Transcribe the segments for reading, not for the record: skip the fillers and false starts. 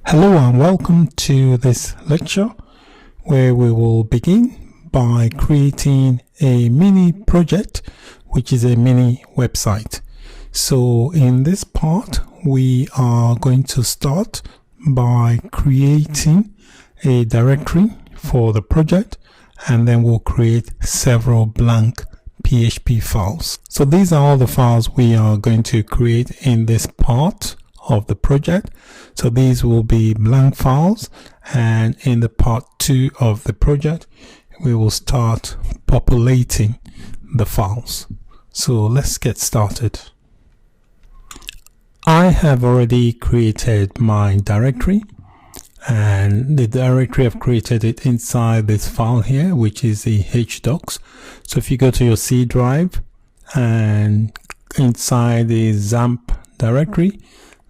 Hello and welcome to this lecture where we will begin by creating a mini project, which is a mini website. So in this part, we are going to start by creating a directory for the project, and then we'll create several blank PHP files. So these are all the files we are going to create in this part of the project. So these will be blank files, and in the part 2 of the project we will start populating the files. So let's get started. I have already created my directory, and the directory I've created it inside this file here, which is the hdocs. So if you go to your C drive and inside the XAMPP directory,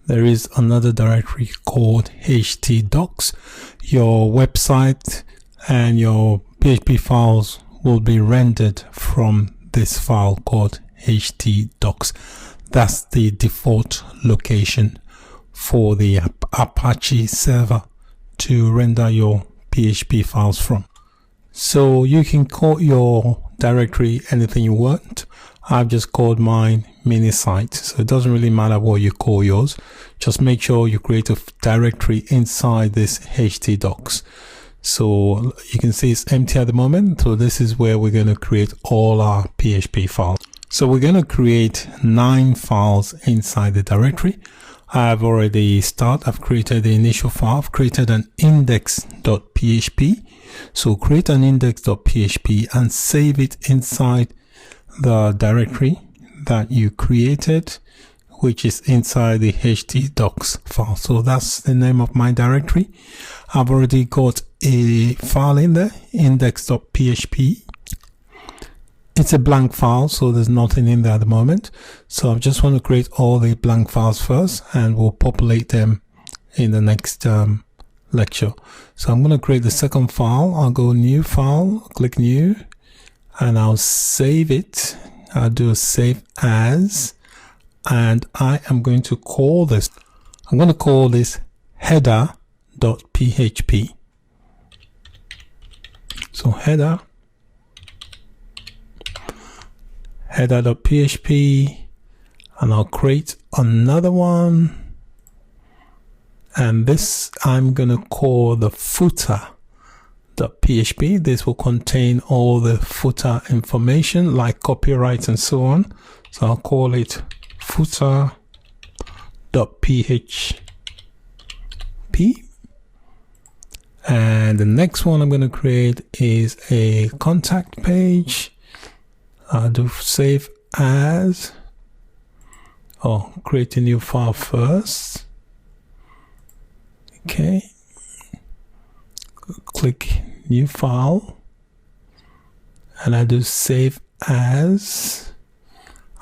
there is another directory called htdocs. Your website and your PHP files will be rendered from this file called htdocs. That's the default location for the Apache server to render your PHP files from. So you can call your directory anything you want. I've just called mine mini site, so it doesn't really matter what you call yours. Just make sure you create a directory inside this htdocs. So you can see it's empty at the moment, so this is where we're going to create all our PHP files. So we're going to create 9 files inside the directory. I've created the initial file. I've created an index.php. So create an index.php and save it inside the directory that you created, which is inside the htdocs file. So that's the name of my directory. I've already got a file in there, index.php. It's a blank file, so there's nothing in there at the moment. So I just want to create all the blank files first, and we'll populate them in the next lecture. So I'm going to create the second file. I'll go new file, click new, and I'll save it. I'll do a save as, and I am going to call this, I'm going to call this header.php. So header.php, and I'll create another one, and this I'm going to call the footer.php. This will contain all the footer information like copyright and so on. So I'll call it footer.php. And the next one I'm going to create is a contact page. I'll do save as, or create a new file first. Okay. Click new file, and I do save as,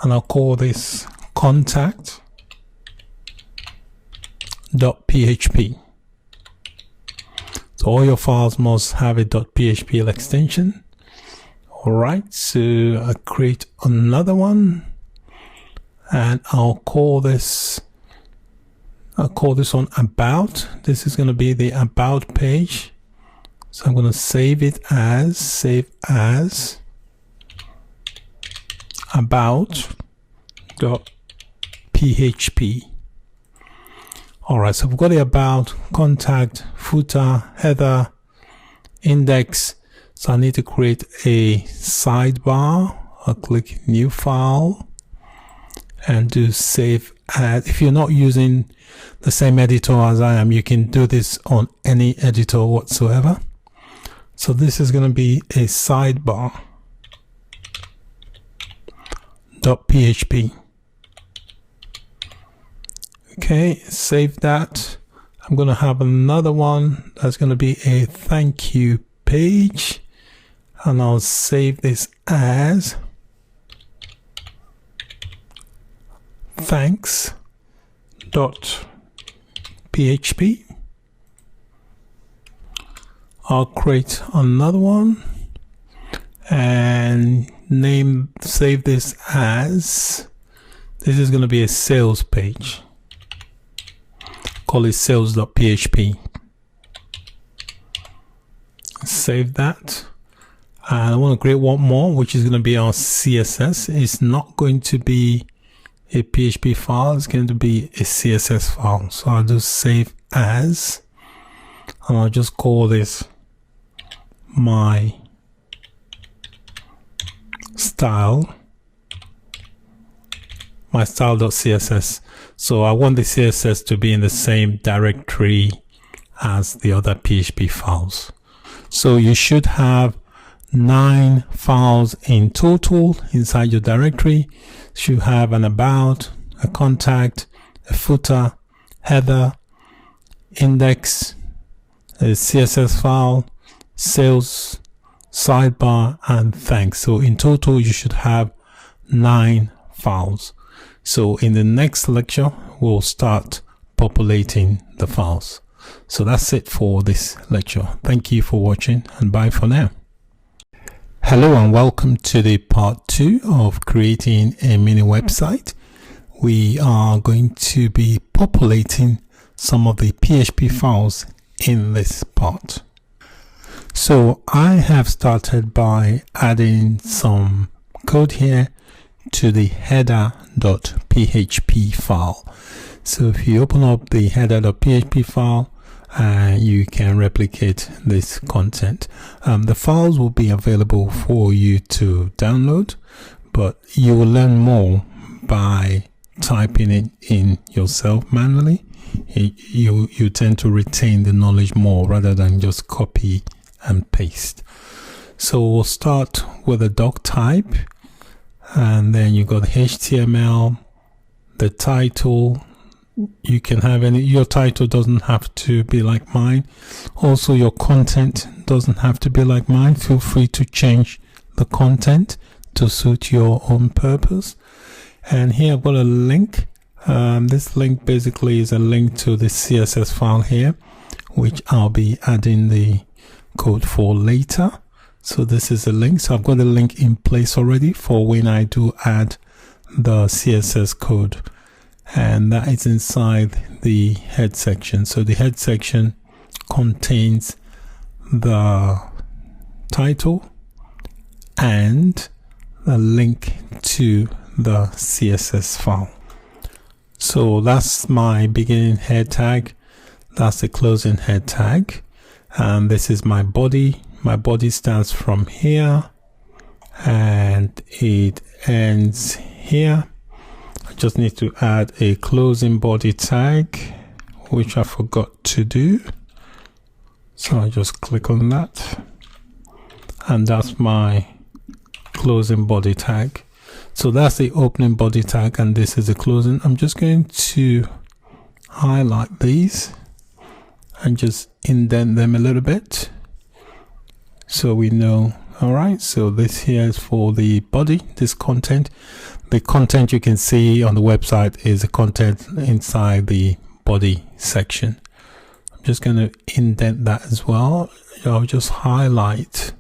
and I'll call this contact.php. So all your files must have a .php extension. Alright, so I create another one, and I'll call this one about. This is going to be the about page. So I'm going to save it as, save as about.php. Alright, so we've got the about, contact, footer, header, index. So I need to create a sidebar. I'll click new file and do save as. If you're not using the same editor as I am, you can do this on any editor whatsoever. So this is going to be a sidebar.php. Okay, save that. I'm going to have another one that's going to be a thank you page, and I'll save this as thanks.php. I'll create another one and save this as, this is going to be a sales page. call it sales.php. Save that. And I want to create one more, which is going to be our CSS. It's not going to be a PHP file, it's going to be a CSS file. So I'll just save as, and I'll just call this my style.css. So I want the CSS to be in the same directory as the other PHP files. So you should have 9 files in total inside your directory. You have an about, a contact, a footer, header, index, a CSS file, sales, sidebar, and thanks. So in total you should have 9 files. So in the next lecture we'll start populating the files. So that's it for this lecture. Thank you for watching, and bye for now. Hello and welcome to the part 2 of creating a mini website. We are going to be populating some of the PHP files in this part. So I have started by adding some code here to the header.php file. So if you open up the header.php file, you can replicate this content. The files will be available for you to download, but you will learn more by typing it in yourself manually. You tend to retain the knowledge more rather than just copy and paste. So we'll start with a doc type, and then you got the HTML, the title. You can have any, your title doesn't have to be like mine. Also your content doesn't have to be like mine. Feel free to change the content to suit your own purpose. And here I've got a link. This link basically is a link to the CSS file here, which I'll be adding the code for later. So this is a link. So I've got a link in place already for when I do add the CSS code. And that is inside the head section. So the head section contains the title and a link to the CSS file. So that's my beginning head tag, that's the closing head tag, and this is my body. My body starts from here and it ends here. I just need to add a closing body tag, which I forgot to do. So I just click on that, and that's my closing body tag. So that's the opening body tag, and this is the closing. I'm just going to highlight these and just indent them a little bit so we know. All right, so this here is for the body, this content. The content you can see on the website is the content inside the body section. I'm just going to indent that as well. I'll just highlight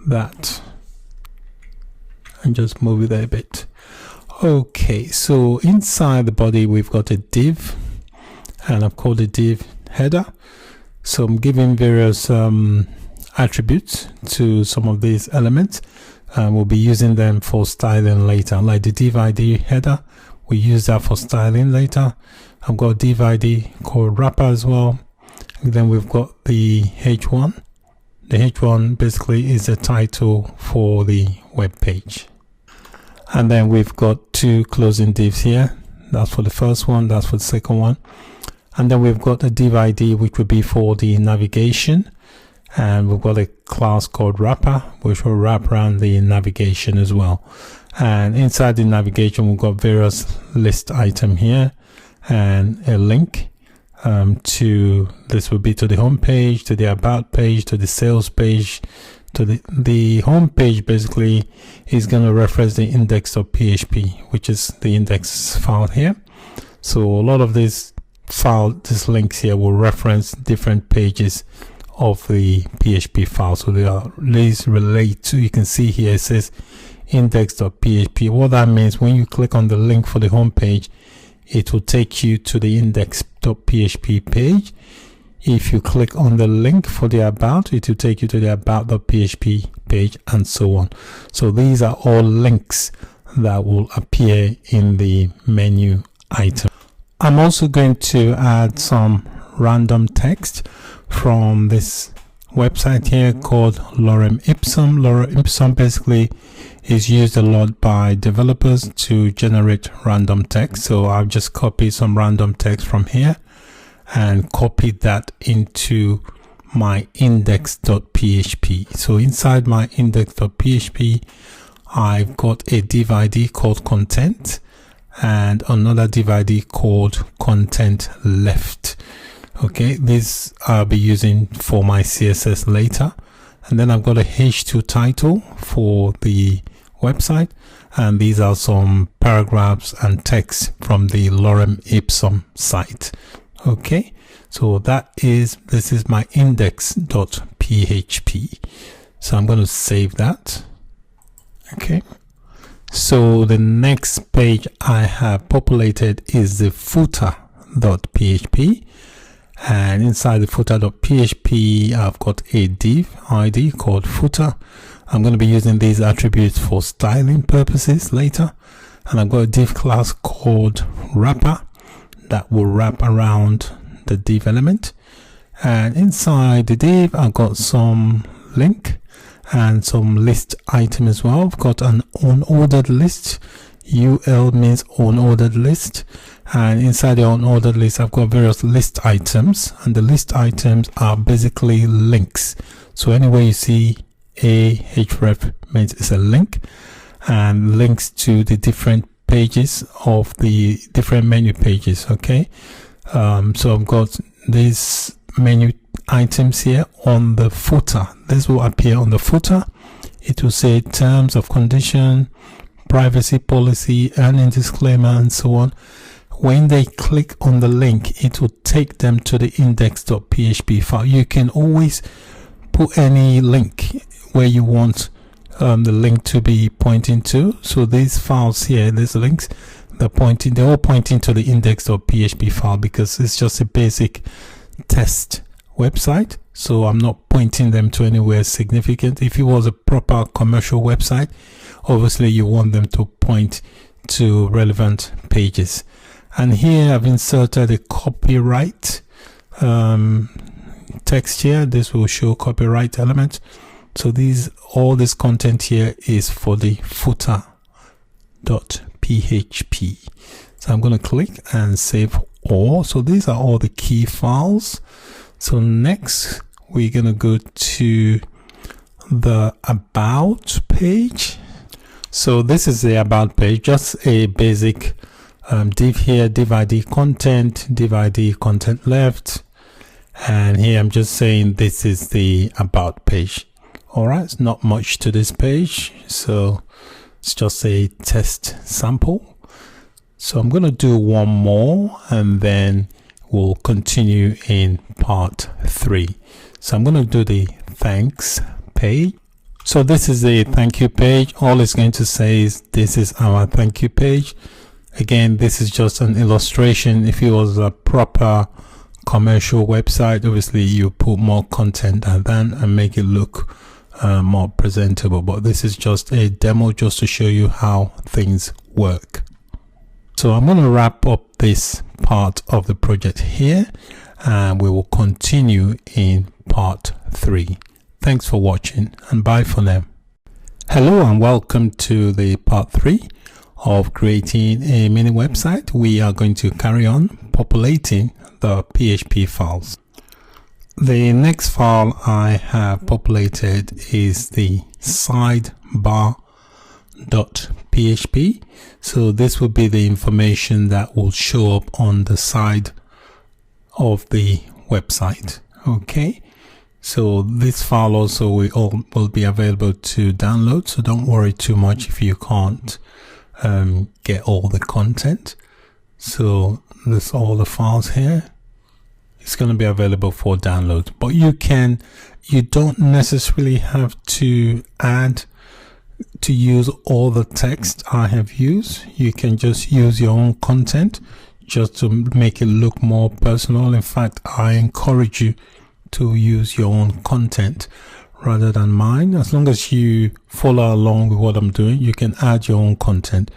that and just move it there a bit. Okay, so inside the body we've got a div, and I've called the div header. So I'm giving various attributes to some of these elements, and we'll be using them for styling later. Like the div ID header, we use that for styling later. I've got div ID called wrapper as well, and then we've got the h1. The h1 basically is the title for the web page. And then we've got 2 closing divs here. That's for the first one, that's for the second one. And then we've got a div ID, which would be for the navigation. And we've got a class called wrapper, which will wrap around the navigation as well. And inside the navigation, we've got various list item here and a link to, this would be to the home page, to the about page, to the sales page. To the home page basically is going to reference the index.php, which is the index file here. So a lot of these links here will reference different pages of the PHP file. So these relate to, you can see here it says index.php. What that means, when you click on the link for the home page, it will take you to the index index.php page. If you click on the link for the about, it will take you to the about.php page and so on. So these are all links that will appear in the menu item. I'm also going to add some random text from this website here called Lorem Ipsum. Lorem Ipsum basically is used a lot by developers to generate random text. So I've just copied some random text from here and copied that into my index.php. So inside my index.php, I've got a div ID called content and another div ID called content left. Okay, this I'll be using for my CSS later. And then I've got a H2 title for the website, and these are some paragraphs and text from the Lorem Ipsum site. Okay, so this is my index.php. So I'm going to save that. Okay, so the next page I have populated is the footer.php. And inside the footer.php, I've got a div ID called footer. I'm going to be using these attributes for styling purposes later. And I've got a div class called wrapper that will wrap around the div element. And inside the div, I've got some link and some list item as well. I've got an unordered list. UL means unordered list. And inside the unordered list, I've got various list items, and the list items are basically links. So anywhere you see a href means it's a link, and links to the different pages of the different menu pages. Okay, so I've got these menu items here on the footer. This will appear on the footer. It will say terms of condition, privacy policy, earning disclaimer, and so on. When they click on the link, it will take them to the index.php file. You can always put any link where you want the link to be pointing to. So these files here, these links, they're all pointing to the index.php file because it's just a basic test website. So I'm not pointing them to anywhere significant. If it was a proper commercial website, obviously you want them to point to relevant pages. And here I've inserted a copyright text here. This will show copyright element. So all this content here is for the footer.php. So I'm going to click and save all. So these are all the key files. So next we're going to go to the about page. So this is the about page, just a basic div here, div ID content, div ID content left, and here I'm just saying this is the about page. All right, it's not much to this page, so it's just a test sample. So I'm going to do one more and then we'll continue in part 3. So I'm going to do the thanks page. So this is the thank you page. All it's going to say is this is our thank you page. Again, this is just an illustration. If it was a proper commercial website, obviously you put more content than that and make it look more presentable. But this is just a demo just to show you how things work. So I'm going to wrap up this part of the project here and we will continue in part 3. Thanks for watching and bye for now. Hello and welcome to the part 3 of creating a mini website. We are going to carry on populating the PHP files. The next file I have populated is the sidebar.php. So this will be the information that will show up on the side of the website. Okay, so this file also will be available to download, so don't worry too much if you can't get all the content. So this all the files here. It's going to be available for download, but you don't necessarily have to use all the text I have used. You can just use your own content just to make it look more personal. In fact, I encourage you to use your own content rather than mine. As long as you follow along with what I'm doing, you can add your own content.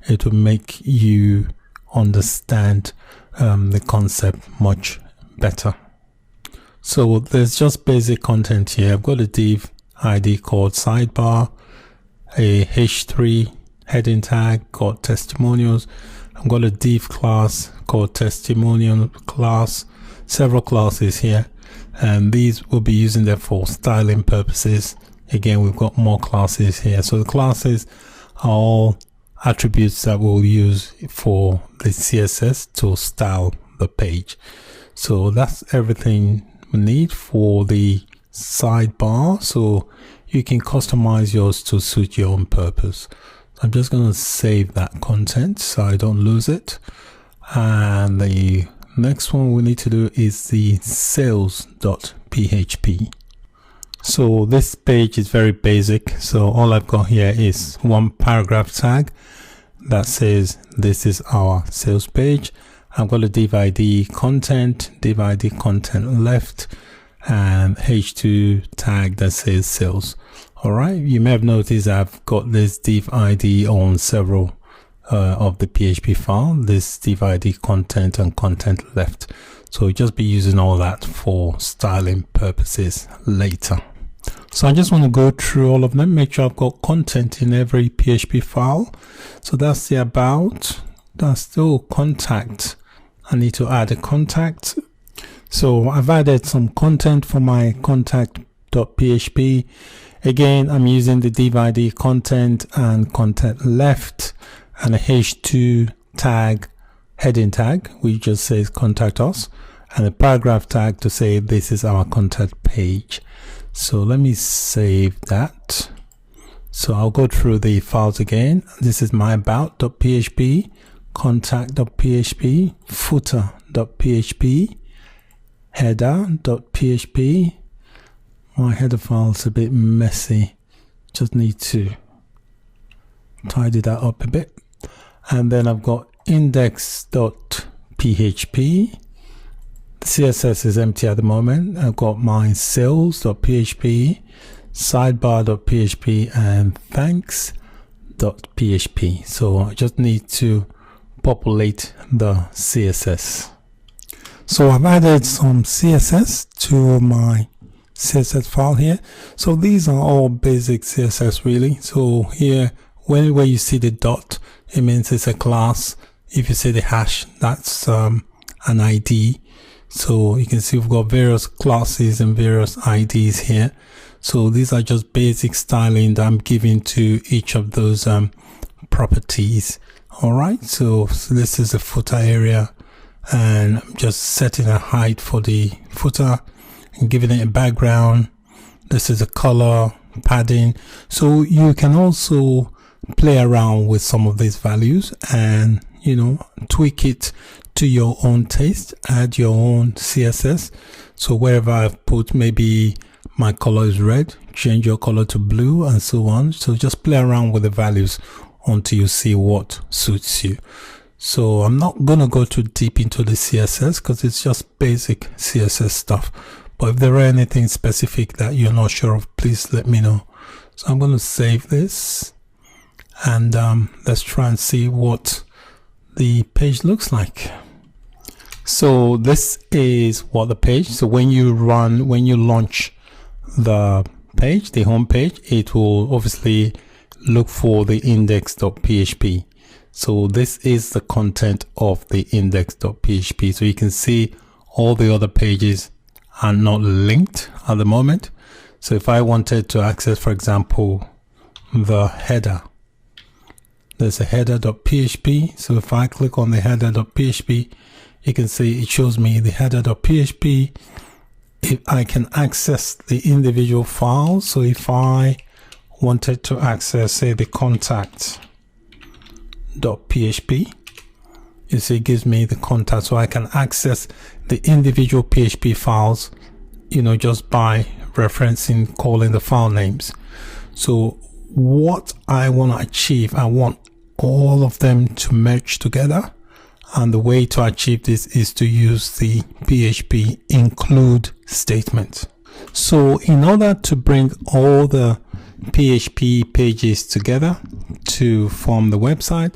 It will make you understand the concept much better. So there's just basic content here. I've got a div ID called sidebar, a h3 heading tag called testimonials. I've got a div class called testimonial class, several classes here, and these will be using them for styling purposes. Again, we've got more classes here. So the classes are all attributes that we'll use for the CSS to style the page. So that's everything we need for the sidebar. So you can customize yours to suit your own purpose. I'm just going to save that content so I don't lose it. And the next one we need to do is the sales.php. So this page is very basic. So all I've got here is one paragraph tag that says this is our sales page. I've got a div ID content, div ID content left, and h2 tag that says sales. All right, you may have noticed I've got this div ID on several of the PHP file, this div ID content and content left. So we'll just be using all that for styling purposes later. So I just want to go through all of them, make sure I've got content in every PHP file. So that's the about, that's still contact. I need to add a contact. So I've added some content for my contact.php. Again, I'm using the div ID content and content left and a h2 tag, heading tag, which just says contact us, and a paragraph tag to say this is our contact page. So let me save that. So I'll go through the files again. This is my about.php, contact.php, footer.php, header.php. My header file is a bit messy, just need to tidy that up a bit. And then I've got index.php. The CSS is empty at the moment. I've got my sales.php, sidebar.php, and thanks.php. So I just need to populate the CSS. So I've added some CSS to my CSS file here. So these are all basic CSS really. So here, whenever you see the dot, it means it's a class. If you see the hash, that's an ID. So you can see we've got various classes and various IDs here. So these are just basic styling that I'm giving to each of those properties. All right, so this is the footer area, and I'm just setting a height for the footer and giving it a background. This is a color, padding. So you can also play around with some of these values and, you know, tweak it to your own taste, add your own CSS. So wherever I've put, maybe my color is red, change your color to blue and so on. So just play around with the values until you see what suits you. So I'm not gonna go too deep into the CSS because it's just basic CSS stuff. But if there are anything specific that you're not sure of, please let me know. So I'm going to save this and let's try and see what the page looks like. So this is what the page, so when you launch the page, the home page, it will obviously look for the index.php. So this is the content of the index.php. So you can see all the other pages are not linked at the moment. So if I wanted to access, for example, the header, there's a header.php. So if I click on the header.php, you can see it shows me the header.php. If I can access the individual files. So if I wanted to access, say, the contact.php, you see it gives me the contact, so I can access the individual PHP files, you know, just by referencing, calling the file names. So what I want to achieve, I want all of them to merge together. And the way to achieve this is to use the PHP include statement. So in order to bring all the PHP pages together to form the website,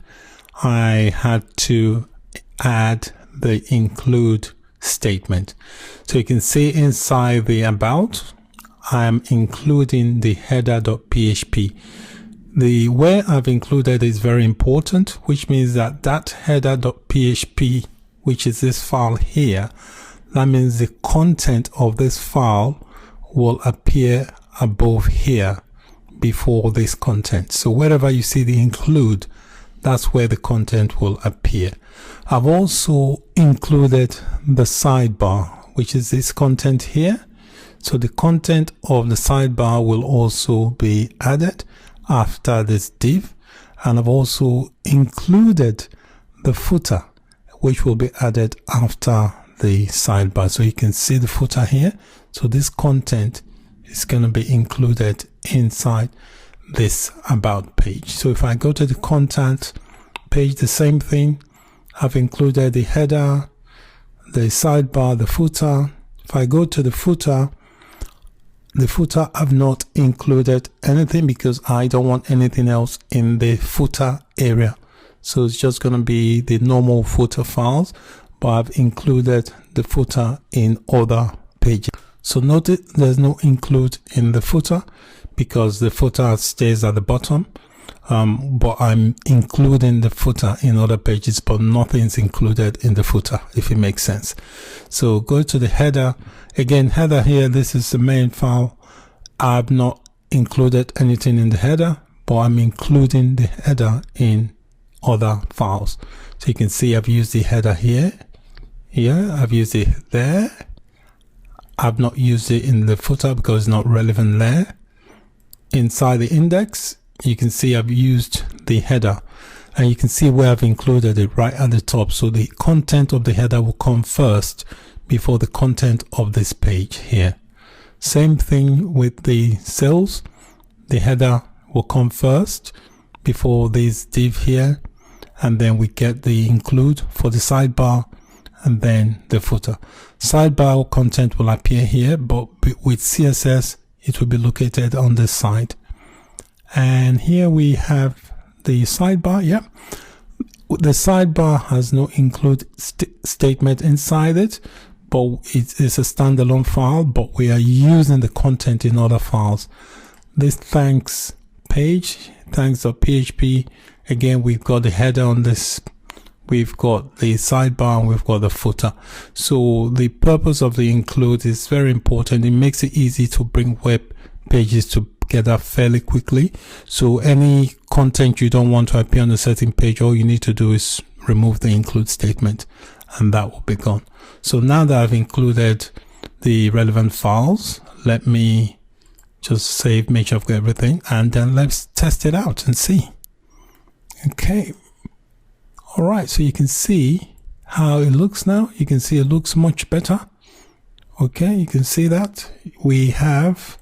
I had to add the include statement. So you can see inside the about, I am including the header.php. The where I've included is very important, which means that header.php, which is this file here, that means the content of this file will appear above here before this content. So wherever you see the include, that's where the content will appear. I've also included the sidebar, which is this content here. So the content of the sidebar will also be added after this div, and I've also included the footer, which will be added after the sidebar. So you can see the footer here. So this content is going to be included inside this about page. So if I go to the content page, the same thing. I've included the header, the sidebar, the footer. If I go to the footer, I've not included anything because I don't want anything else in the footer area. So it's just going to be the normal footer files, but I've included the footer in other pages. So notice there's no include in the footer because the footer stays at the bottom. But I'm including the footer in other pages, but nothing's included in the footer, if it makes sense. So go to the header. Again, header here, this is the main file. I've not included anything in the header, but I'm including the header in other files. So you can see I've used the header here. I've used it there. I've not used it in the footer because it's not relevant there. Inside the index, you can see I've used the header, and you can see where I've included it right at the top. So the content of the header will come first before the content of this page here. Same thing with the cells. The header will come first before this div here, and then we get the include for the sidebar and then the footer. Sidebar content will appear here, but with CSS it will be located on this side. And here we have the sidebar. The sidebar has no include statement inside it, but it is a standalone file, but we are using the content in other files. This thanks page, thanks.php, again we've got the header on this, we've got the sidebar, and we've got the footer. So the purpose of the include is very important. It makes it easy to bring web pages together fairly quickly. So any content you don't want to appear on a certain page, all you need to do is remove the include statement and that will be gone. So now that I've included the relevant files, let me just save, make sure I've got everything, and then let's test it out and see. Okay. All right. So you can see how it looks now. You can see it looks much better. Okay. You can see that we have,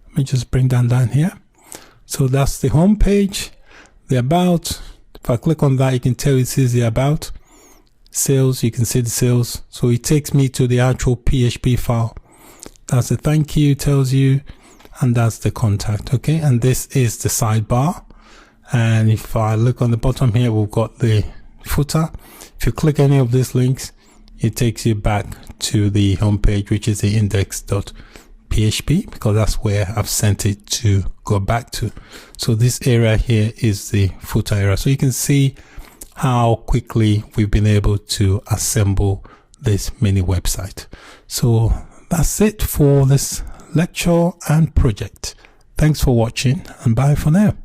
let me just bring that down here. So that's the home page, the about. If I click on that, you can tell it says the about. Sales, you can see the sales. So it takes me to the actual PHP file. That's the thank you, tells you, and that's the contact. Okay, and this is the sidebar. And if I look on the bottom here, we've got the footer. If you click any of these links, it takes you back to the home page, which is the index.php, because that's where I've sent it to go back to. So this area here is the footer area. So you can see how quickly we've been able to assemble this mini website. So that's it for this lecture and project. Thanks for watching, and bye for now.